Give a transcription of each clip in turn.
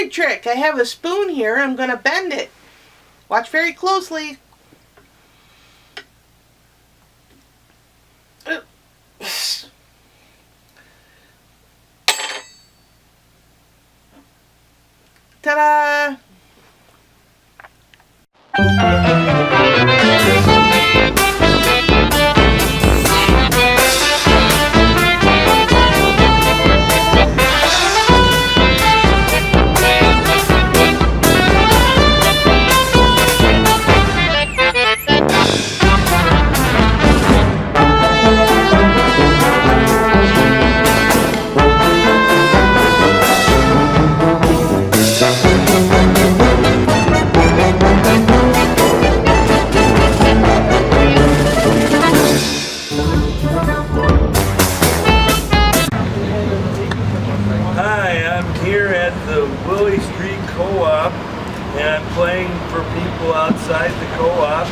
Trick. I have a spoon here. I'm going to bend it. Watch very closely. Ta-da! Outside the co-op,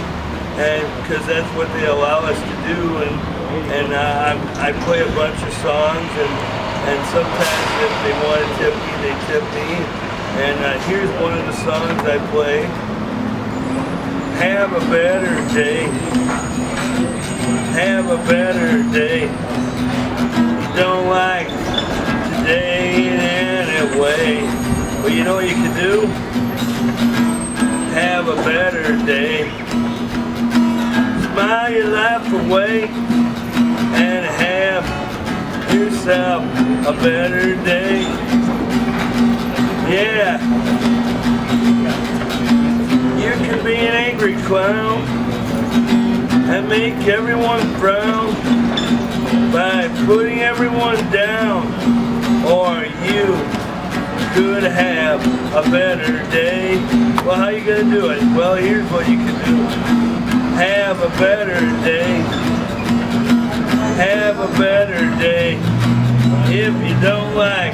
and because that's what they allow us to do, and I play a bunch of songs, and sometimes if they want to tip me, they tip me, and here's one of the songs I play. Have a better day. Have a better day. You don't like today in any way. Well, you know what you can do? Have a better day. Smile your life away and have yourself a better day. Yeah. You can be an angry clown and make everyone frown by putting everyone down, or you could have a better day. Well, how you gonna do it? Well, here's what you can do. Have a better day. Have a better day. If you don't like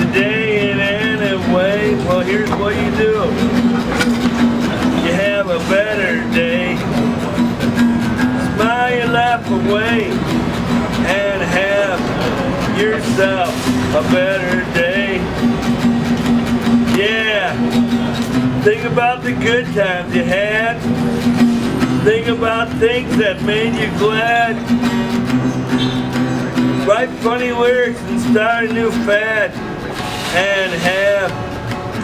today in any way, well, here's what you do. You have a better day. Smile your life away and have yourself a better day. Yeah. Think about the good times you had. Think about things that made you glad. Write funny lyrics and start a new fad. And have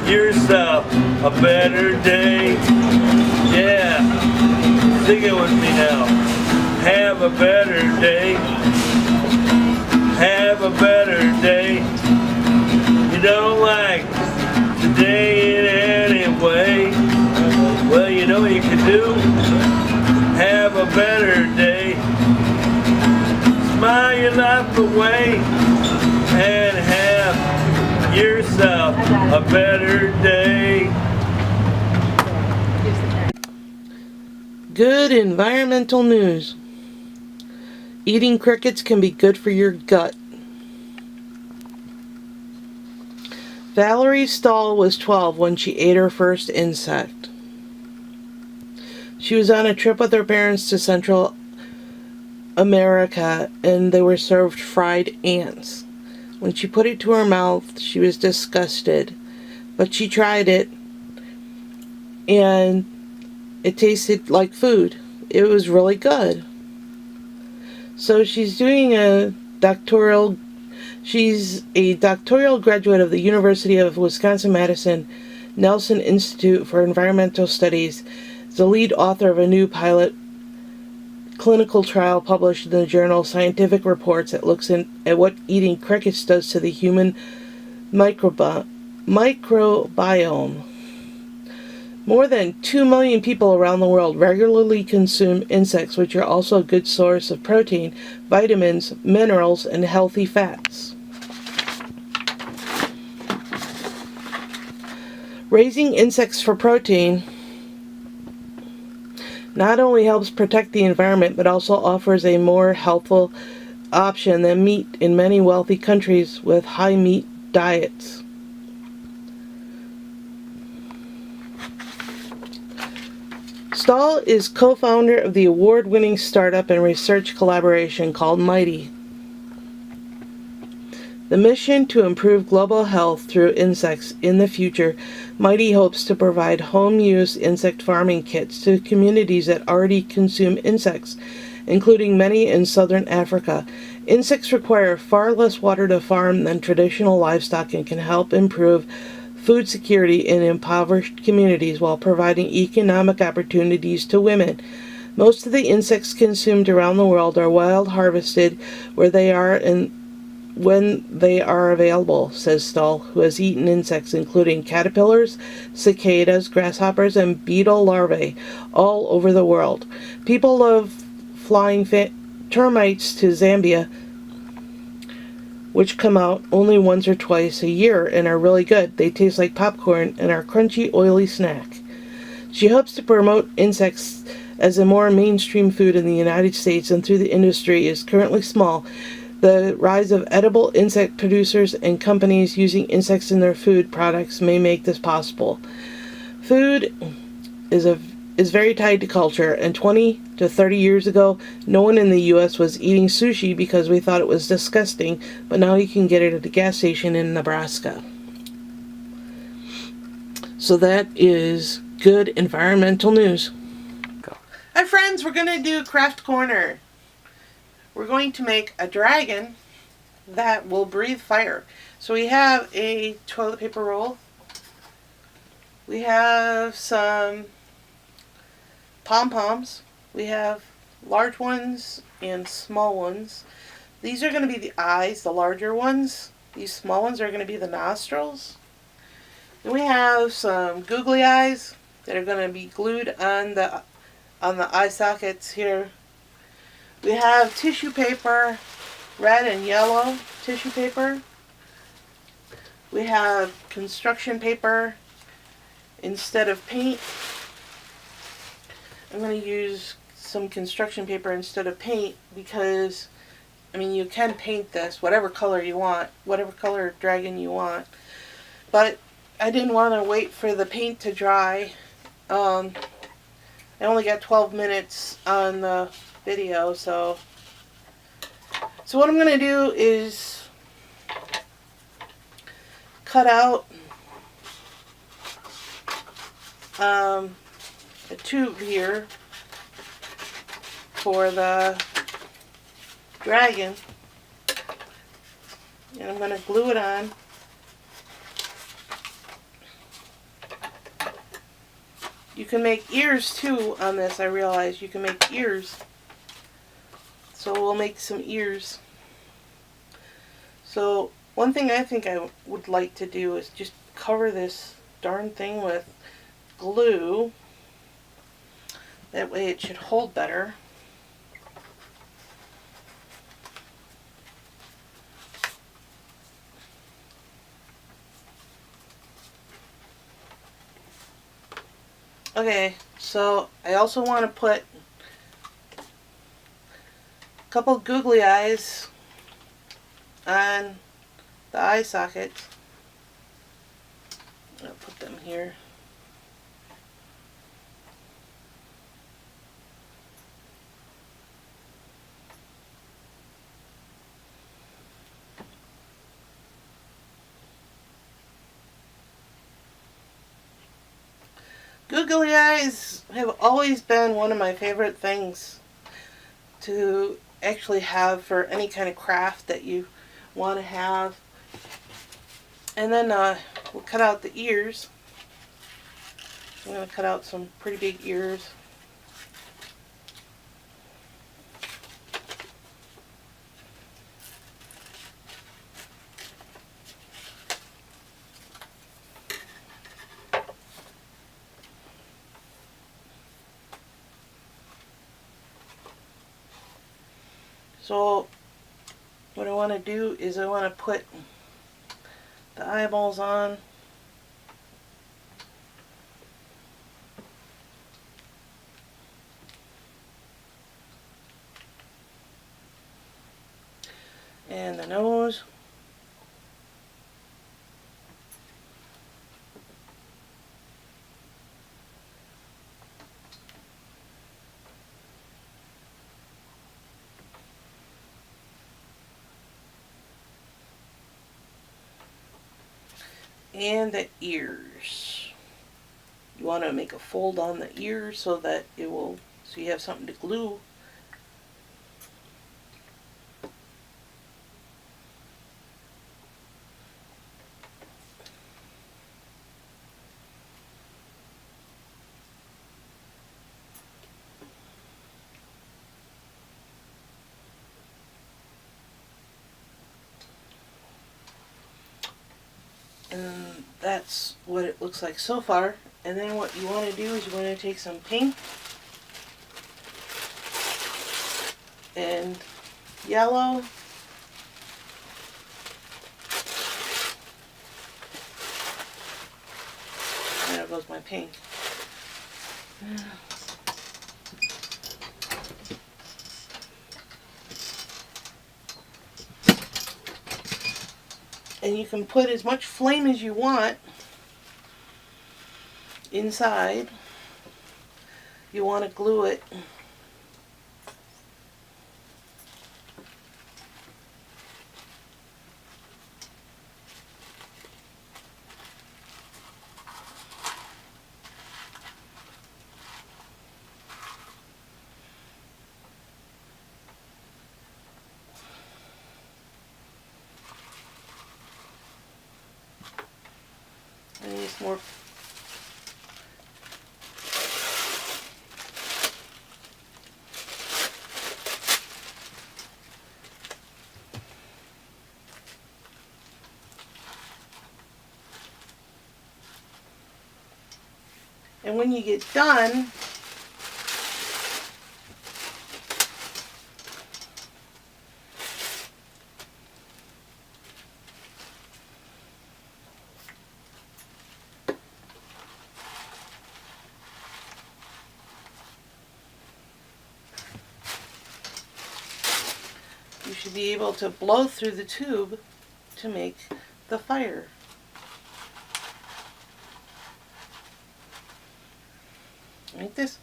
yourself a better day. Yeah. Sing it with me now. Have a better day. Have a better day. You don't like today in any way. Well, you know what you can do. Have a better day. Smile your life away and have yourself a better day. Good environmental news. Eating crickets can be good for your gut. Valerie Stahl was 12 when she ate her first insect. She was on a trip with her parents to Central America, and they were served fried ants. When she put it to her mouth, she was disgusted, but she tried it, and it tasted like food. It was really good. So she's doing a doctoral. She's a doctoral graduate of the University of Wisconsin-Madison Nelson Institute for Environmental Studies, the lead author of a new pilot clinical trial published in the journal Scientific Reports that looks at what eating crickets does to the human microbiome. More than 2 million people around the world regularly consume insects, which are also a good source of protein, vitamins, minerals, and healthy fats. Raising insects for protein not only helps protect the environment, but also offers a more healthful option than meat in many wealthy countries with high meat diets. Stahl is co-founder of the award-winning startup and research collaboration called Mighty. The mission to improve global health through insects. In the future, Mighty hopes to provide home-use insect farming kits to communities that already consume insects, including many in southern Africa. Insects require far less water to farm than traditional livestock and can help improve food security in impoverished communities while providing economic opportunities to women. Most of the insects consumed around the world are wild harvested where they are and when they are available, says Stahl, who has eaten insects including caterpillars, cicadas, grasshoppers, and beetle larvae all over the world. People love flying termites to Zambia, which come out only once or twice a year and are really good. They taste like popcorn and are a crunchy, oily snack. She hopes to promote insects as a more mainstream food in the United States, and through the industry is currently small. The rise of edible insect producers and companies using insects in their food products may make this possible. Food is very tied to culture, and 20 to 30 years ago, no one in the U.S. was eating sushi because we thought it was disgusting, but now you can get it at the gas station in Nebraska. So that is good environmental news. Go. Hi friends, we're going to do Craft Corner. We're going to make a dragon that will breathe fire. So we have a toilet paper roll. We have some pom-poms. We have large ones and small ones. These are going to be the eyes, the larger ones. These small ones are going to be the nostrils. Then we have some googly eyes that are going to be glued on the eye sockets here. We have tissue paper, red and yellow tissue paper. We have construction paper instead of paint. I'm going to use some construction paper instead of paint because, I mean, you can paint this whatever color you want, whatever color dragon you want. But I didn't want to wait for the paint to dry. I only got 12 minutes on the video, so what I'm going to do is cut out a tube here for the dragon, and I'm going to glue it on. You can make ears too on this. I realize you can make ears. So we'll make some ears. So one thing I think I would like to do is just cover this darn thing with glue. That way it should hold better. Okay, so I also want to put couple googly eyes on the eye sockets. I'll put them here. Googly eyes have always been one of my favorite things to actually have for any kind of craft that you want to have. And then we'll cut out the ears. I'm going to cut out some pretty big ears. So what I want to do is I want to put the eyeballs on. And the nose. And the ears. You want to make a fold on the ears so that it will, so you have something to glue. And that's what it looks like so far. And then what you want to do is you want to take some pink and yellow and there goes my pink. And you can put as much flame as you want inside. You want to glue it. I need some more. And when you get done, you should be able to blow through the tube to make the fire. Like this.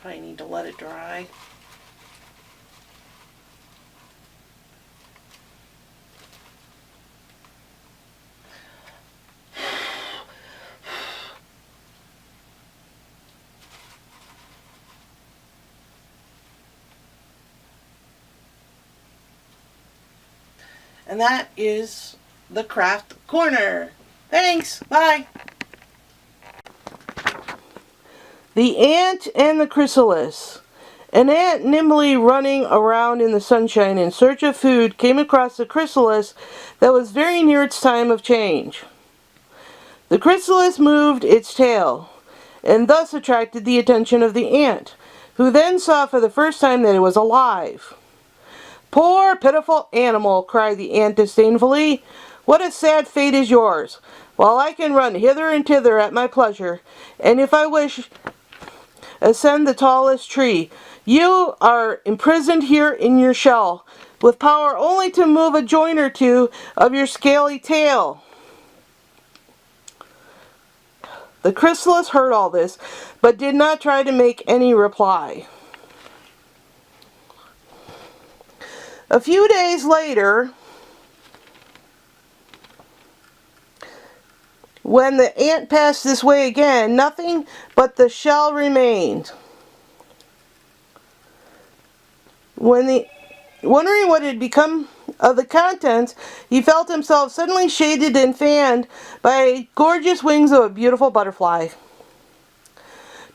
Probably need to let it dry. And that is the craft corner. Thanks. Bye. The ant and the chrysalis. An ant nimbly running around in the sunshine in search of food came across a chrysalis that was very near its time of change. The chrysalis moved its tail, and thus attracted the attention of the ant, who then saw for the first time that it was alive. "Poor, pitiful animal," cried the ant disdainfully. "What a sad fate is yours! While I can run hither and thither at my pleasure, and if I wish, ascend the tallest tree, you are imprisoned here in your shell, with power only to move a joint or two of your scaly tail." The chrysalis heard all this, but did not try to make any reply. A few days later, when the ant passed this way again, nothing but the shell remained. Wondering what had become of the contents, he felt himself suddenly shaded and fanned by gorgeous wings of a beautiful butterfly.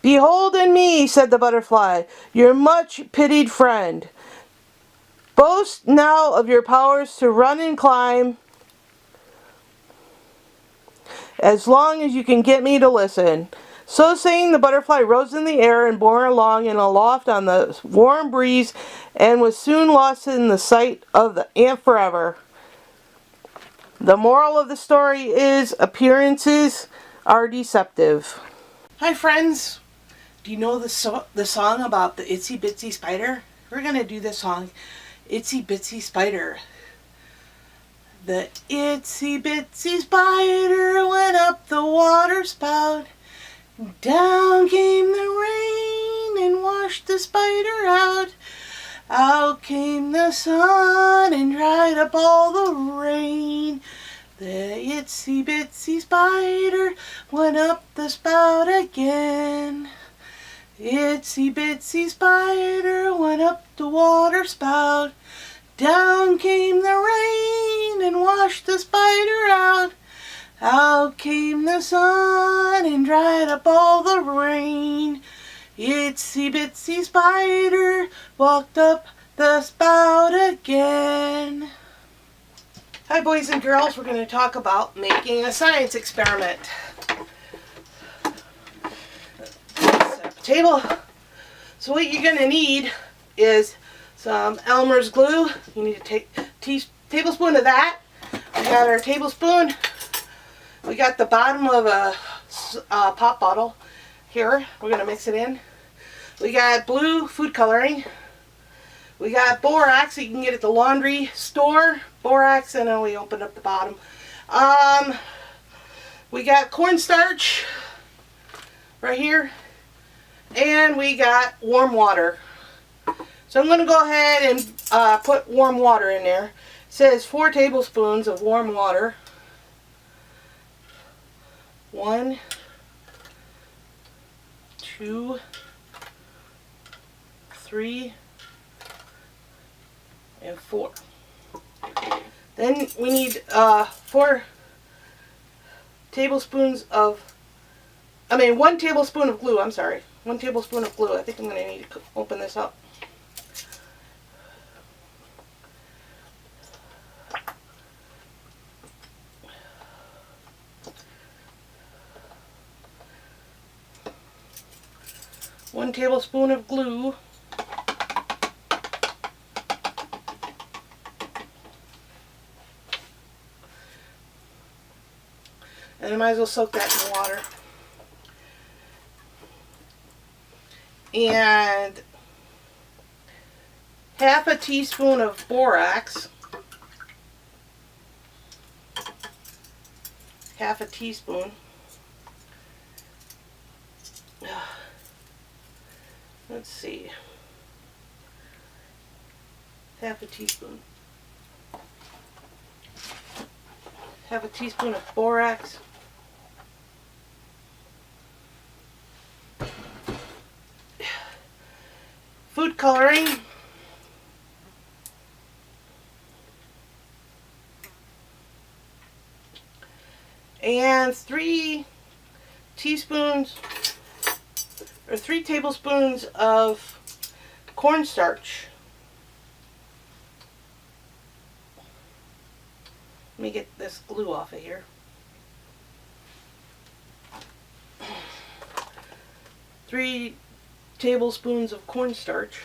"Behold in me," said the butterfly, "your much pitied friend. Boast now of your powers to run and climb, as long as you can get me to listen. So saying, the butterfly rose in the air and bore along in a loft on the warm breeze, and was soon lost in the sight of the ant forever. The moral of the story is appearances are deceptive. Hi friends, do you know the song about the itsy bitsy spider? We're going to do the song Itsy Bitsy Spider. The itsy bitsy spider went up the water spout. Down came the rain and washed the spider out. Out came the sun and dried up all the rain. The itsy bitsy spider went up the spout again. Itsy bitsy spider went up the water spout. Down came the rain and washed the spider out. Out came the sun and dried up all the rain. Itsy bitsy spider walked up the spout again. Hi boys and girls, we're going to talk about making a science experiment. Set up a table. So what you're going to need is some Elmer's glue. You need to take a tablespoon of that. We got our tablespoon. We got the bottom of a pop bottle here. We're going to mix it in. We got blue food coloring. We got borax that you can get at the laundry store. Borax, and then we opened up the bottom. We got cornstarch right here. And we got warm water. So I'm going to go ahead and put warm water in there. It says 4 tablespoons of warm water. 1, 2, 3, and 4. Then we need 4 tablespoons of, 1 tablespoon of glue, I'm sorry. 1 tablespoon of glue. I think I'm going to need to open this up. One tablespoon of glue. And I might as well soak that in water. And half a teaspoon of borax. Half a teaspoon. Let's see. Half a teaspoon. Half a teaspoon of borax. Food coloring. And 3 tablespoons of cornstarch. Let me get this glue off of here. 3 tablespoons of cornstarch.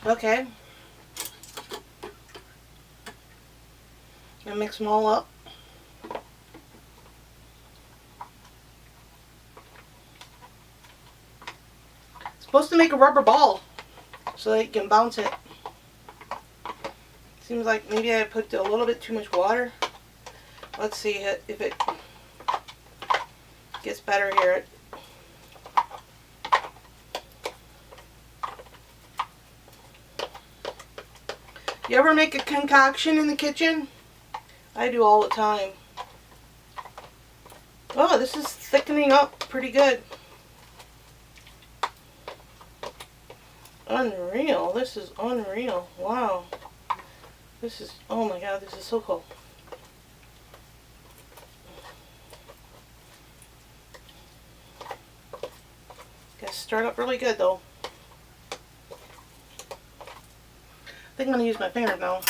Okay. And mix them all up. Supposed to make a rubber ball so that you can bounce it. Seems like maybe I put a little bit too much water. Let's see if it gets better here. You ever make a concoction in the kitchen? I do all the time. Oh, this is thickening up pretty good. Unreal. This is unreal. Wow. This is, oh my god, this is so cool. It's stirred up really good though. I think I'm going to use my finger now.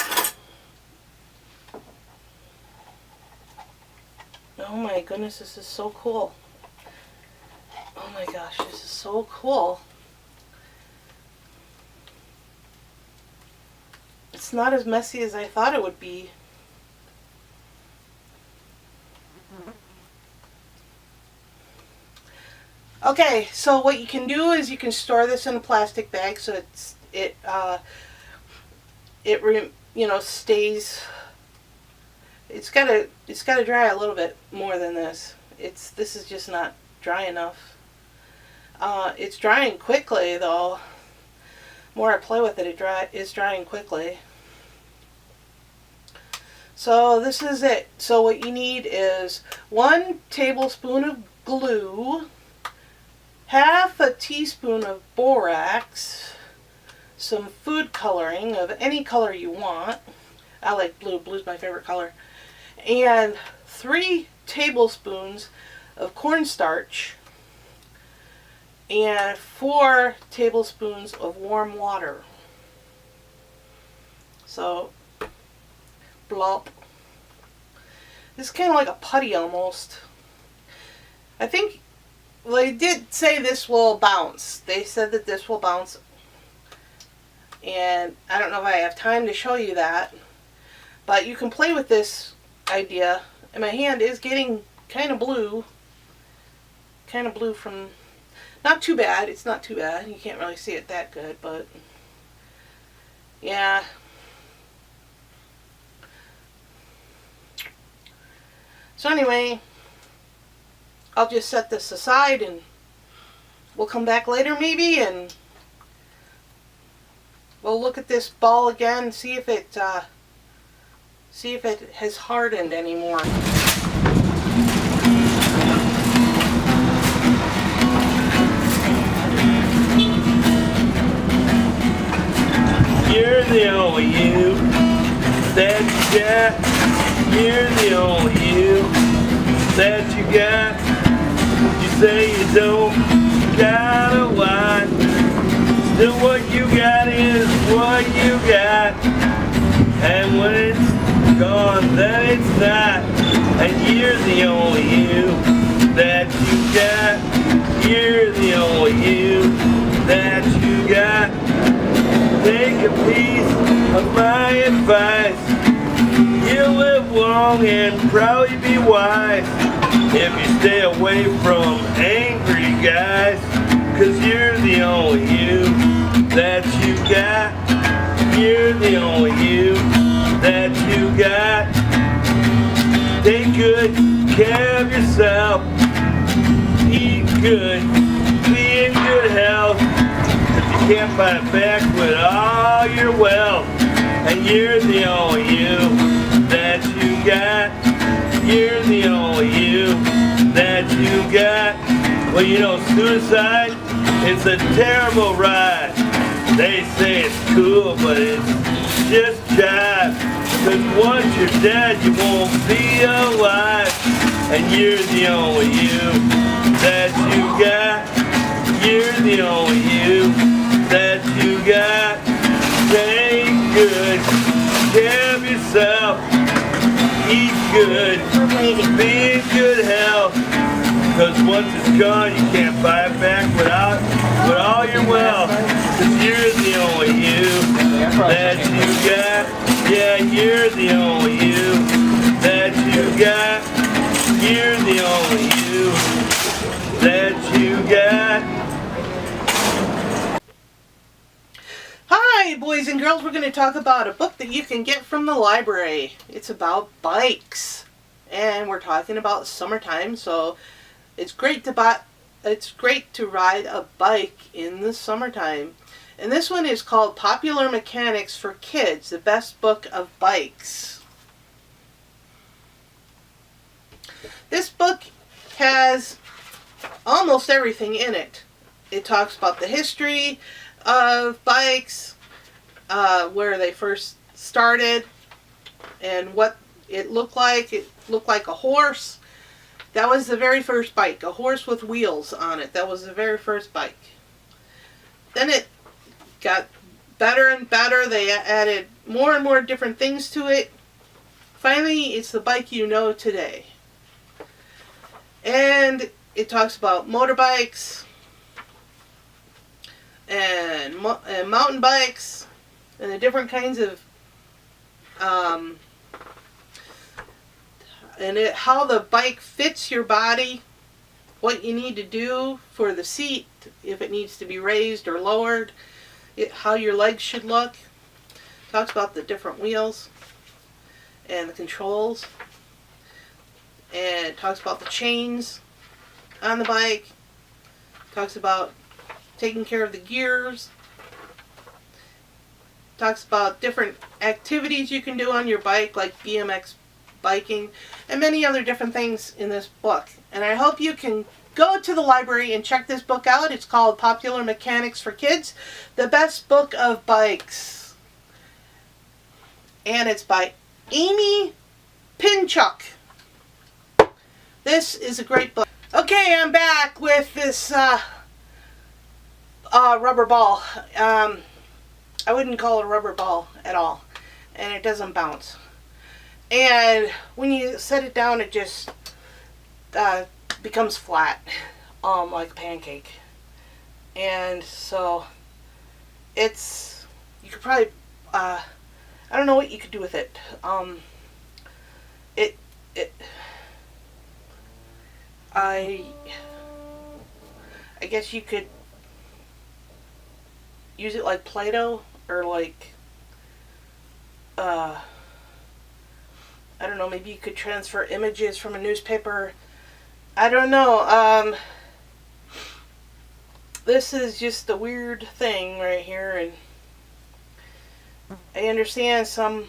Oh my goodness, this is so cool. Oh my gosh, this is so cool. It's not as messy as I thought it would be. Okay, so what you can do is you can store this in a plastic bag so it stays. It's gotta dry a little bit more than this. This is just not dry enough. It's drying quickly though. The more I play with it, it's drying quickly. So this is it. So what you need is 1 tablespoon of glue, half a teaspoon of borax, some food coloring of any color you want. I like blue. Blue's my favorite color. And 3 tablespoons of cornstarch and 4 tablespoons of warm water. So, blop. This is kind of like a putty almost. I think, well, they did say this will bounce. They said that this will bounce. And I don't know if I have time to show you that. But you can play with this idea. And my hand is getting kind of blue. Kind of blue from... Not too bad. It's not too bad. You can't really see it that good, but... Yeah. So anyway, I'll just set this aside and we'll come back later maybe and we'll look at this ball again and see if it has hardened anymore. You're the only you that you got. You're the only you that you got. You say you don't got a lot. Still what you got is what you got. And when it's gone, then it's not. And you're the only you that you got. You're the only you that you got. Take a piece of my advice. You'll live long and probably be wise if you stay away from angry guys. 'Cause you're the only you that you got. You're the only you that you got. Take good care of yourself. Eat good. Be in good health. You can't buy it back with all your wealth. And you're the only you that you got. You're the only you that you got. Well, you know, suicide, it's a terrible ride. They say it's cool, but it's just jive. 'Cause once you're dead, you won't be alive. And you're the only you that you got. You're the only you that you got. Take good care of yourself. Eat good. Be in good health. 'Cause once it's gone, you can't buy it back with all your wealth. 'Cause you're the only you that you got. Yeah, you're the only you that you got. You're the only you that you got. Hi, boys and girls. We're going to talk about a book that you can get from the library. It's about bikes. And we're talking about summertime, so it's great to ride a bike in the summertime. And this one is called Popular Mechanics for Kids, the Best Book of Bikes. This book has almost everything in it. It talks about the history of bikes, where they first started, and what it looked like. It looked like a horse. That was the very first bike. A horse with wheels on it. That was the very first bike. Then it got better and better. They added more and more different things to it. Finally, it's the bike you know today. And it talks about motorbikes and mountain bikes and the different kinds of how the bike fits your body, what you need to do for the seat, if it needs to be raised or lowered, how your legs should look. Talks about the different wheels and the controls, and talks about the chains on the bike. Talks about taking care of the gears. Talks about different activities you can do on your bike, like BMX biking, and many other different things in this book. And I hope you can go to the library and check this book out. It's called Popular Mechanics for Kids, the best book of bikes. And it's by Amy Pinchuk. This is a great book. Okay, I'm back with this rubber ball. I wouldn't call it a rubber ball at all. And it doesn't bounce. And when you set it down, it just becomes flat, like a pancake. And so it's, you could probably, I don't know what you could do with it. I guess you could use it like Play-Doh, or like, I don't know, maybe you could transfer images from a newspaper. I don't know. This is just a weird thing right here, and I understand some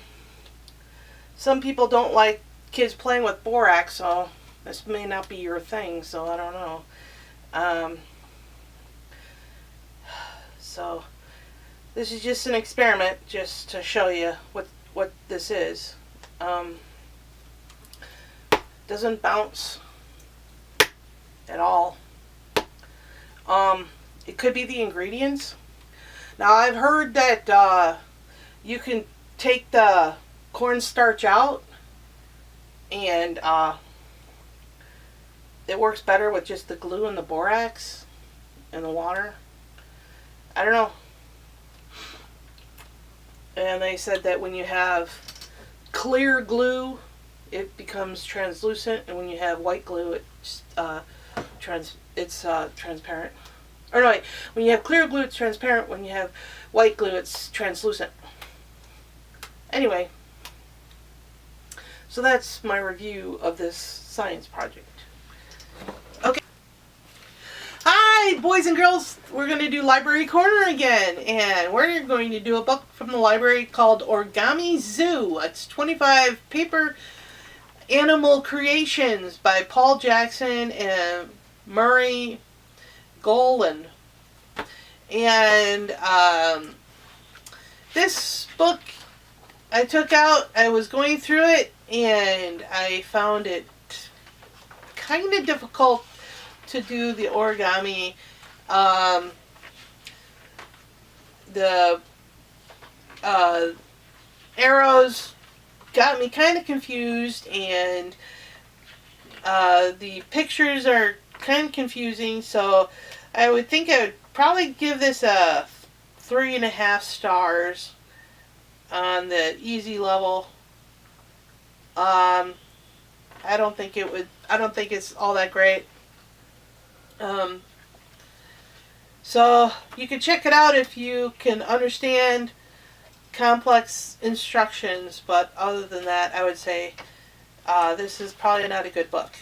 people don't like kids playing with borax, so this may not be your thing, so I don't know. So this is just an experiment, just to show you what this is. Doesn't bounce at all. It could be the ingredients. Now I've heard that you can take the cornstarch out, and it works better with just the glue and the borax and the water. I don't know. And they said that when you have clear glue, it becomes translucent, and when you have white glue, it's transparent. Or no, wait, when you have clear glue, it's transparent. When you have white glue, it's translucent. Anyway, so that's my review of this science project. Okay. Hi, boys and girls. We're going to do Library Corner again, and we're going to do a book from the library called Origami Zoo. It's 25 paper animal creations by Paul Jackson and Murray Golan. And this book I took out, I was going through it, and I found it kind of difficult to do the origami. The arrows got me kind of confused, and the pictures are kind of confusing, so I would think I would probably give this a 3.5 stars on the easy level. I don't think it's all that great. So you can check it out if you can understand complex instructions, but other than that, I would say this is probably not a good book.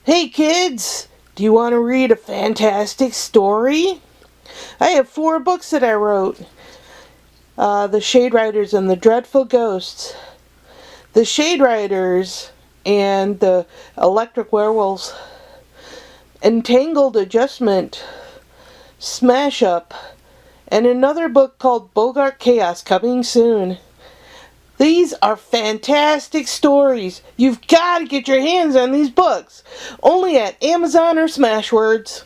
Hey kids, do you want to read a fantastic story? I have 4 books that I wrote. The Shade Riders and the Dreadful Ghosts. The Shade Riders and the Electric Werewolves Entangled Adjustment Smash Up, and another book called Bxerk Chaos coming soon. These are fantastic stories. You've got to get your hands on these books. Only at Amazon or Smashwords.